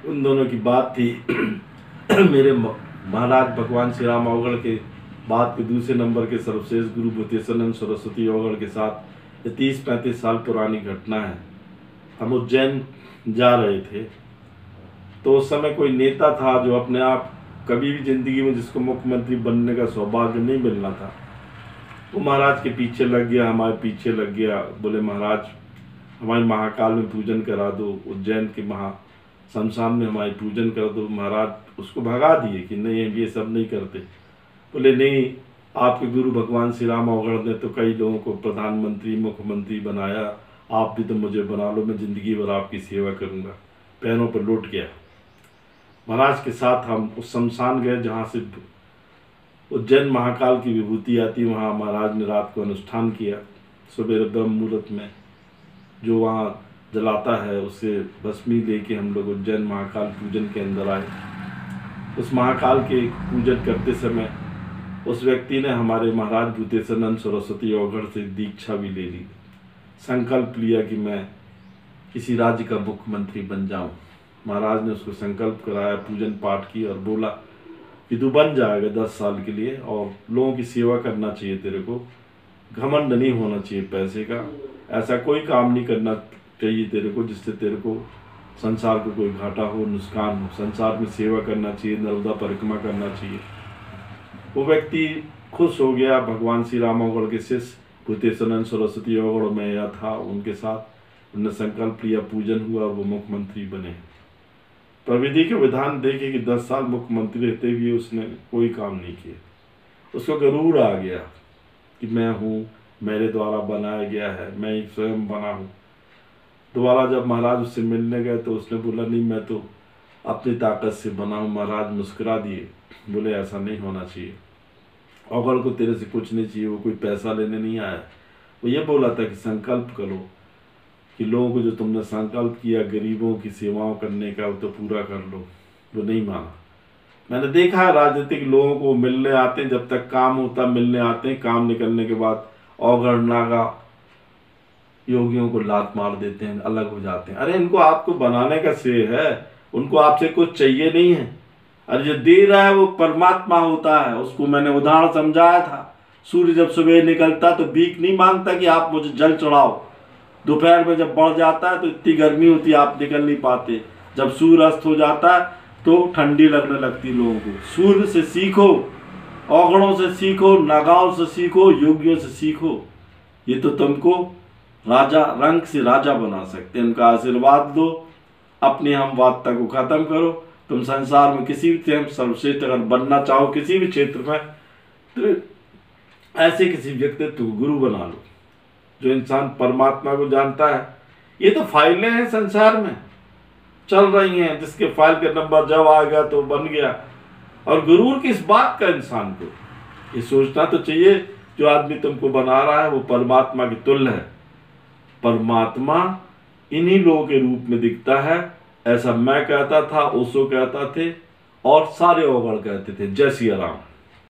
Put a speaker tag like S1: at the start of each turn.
S1: उन दोनों की बात थी। मेरे महाराज भगवान श्री राम अवगढ़ के बाद के दूसरे नंबर के सर्वश्रेष्ठ गुरु भूतेश्वरानंद सरस्वती अवगढ़ के साथ 30-35 साल पुरानी घटना है। हम उज्जैन जा रहे थे, तो उस समय कोई नेता था जो अपने आप कभी भी जिंदगी में जिसको मुख्यमंत्री बनने का सौभाग्य नहीं मिलना था, वो महाराज के पीछे लग गया, हमारे पीछे लग गया। बोले महाराज हमारे महाकाल में पूजन करा दो, उज्जैन के शमशान में हमारी पूजन कर दो। महाराज उसको भगा दिए कि नहीं ये सब नहीं करते। बोले नहीं, आपके गुरु भगवान श्री राम अवगढ़ ने तो कई लोगों को प्रधानमंत्री मुख्यमंत्री बनाया, आप भी तो मुझे बना लो, मैं जिंदगी भर आपकी सेवा करूंगा। पैरों पर लौट गया। महाराज के साथ हम उस शमशान गए जहाँ से उज्जैन महाकाल की विभूति आती। वहाँ महाराज ने रात को अनुष्ठान किया। सुबह ब्रह्म मुहूर्त में जो वहाँ जलाता है उसे भस्मी लेके हम लोग उज्जैन महाकाल पूजन के अंदर आए। उस महाकाल के पूजन करते समय उस व्यक्ति ने हमारे महाराज भूतेश्वरानंद सरस्वती अवगढ़ से दीक्षा भी ले ली, संकल्प लिया कि मैं किसी राज्य का मुख्यमंत्री बन जाऊं। महाराज ने उसको संकल्प कराया, पूजन पाठ की और बोला कि तू बन जाएगा 10 साल के लिए, और लोगों की सेवा करना चाहिए तेरे को, घमंड नहीं होना चाहिए पैसे का, ऐसा कोई काम नहीं करना चाहिए तेरे को जिससे तेरे को संसार को कोई घाटा हो, नुकसान हो। संसार में सेवा करना चाहिए, नर्मदा परिक्रमा करना चाहिए। वो व्यक्ति खुश हो गया। भगवान श्री राम अवगढ़ के शिष्य भूतेश्वरानंद सरस्वती अवगढ़ में आया था, उनके साथ उन्होंने संकल्प लिया, पूजन हुआ, वो मुख्यमंत्री बने। प्रविधि के विधान देखे कि 10 साल मुख्यमंत्री रहते हुए उसने कोई काम नहीं किया। उसको गरूर आ गया कि मैं हूँ, मेरे द्वारा बनाया गया है, मैं ही स्वयं बना हूँ। दोबारा जब महाराज उससे मिलने गए तो उसने बोला नहीं, मैं तो अपनी ताकत से बना हूँ। महाराज मुस्कुरा दिए, बोले ऐसा नहीं होना चाहिए, अवगढ़ को तेरे से कुछ नहीं चाहिए, वो कोई पैसा लेने नहीं आया। वो ये बोला था कि संकल्प करो कि लोगों को जो तुमने संकल्प किया गरीबों की सेवाओं करने का वो तो पूरा कर लो। वो नहीं माना। मैंने देखा है राजनीतिक लोगों को मिलने आते हैं, जब तक काम होता मिलने आते हैं, काम निकलने के बाद अवगढ़ नागा योगियों को लात मार देते हैं, अलग हो जाते हैं। अरे इनको आपको बनाने का श्रेय है, उनको आपसे कुछ चाहिए नहीं है। अरे जो दे रहा है वो परमात्मा होता है। उसको मैंने उदाहरण समझाया था। सूर्य जब सुबह निकलता तो भीख नहीं मांगता कि आप मुझे जल चढ़ाओ। दोपहर में जब बढ़ जाता है तो इतनी गर्मी होती है आप निकल नहीं पाते। जब सूर्य अस्त हो जाता है तो ठंडी लगने लगती लोगों को। सूर्य से सीखो, अवगढ़ों से सीखो, नागाओं से सीखो, योगियों से सीखो। ये तो तुमको राजा रंग से राजा बना सकते हैं। उनका आशीर्वाद दो, अपनी हमवादता को खत्म करो। तुम संसार में किसी भी सर्वश्रेष्ठ अगर बनना चाहो किसी भी क्षेत्र में, तो ऐसे किसी व्यक्तित्व को गुरु बना लो जो इंसान परमात्मा को जानता है। ये तो फाइलें हैं संसार में चल रही हैं, जिसके फाइल का नंबर जब आ गया तो बन गया। और गुरूर किस बात का इंसान को ये सोचना तो चाहिए जो आदमी तुमको बना रहा है वो परमात्मा की तुल्य है। परमात्मा इन्हीं लोगों के रूप में दिखता है, ऐसा मैं कहता था, ओशो कहता थे और सारे अवगढ़ कहते थे। जय सिया राम।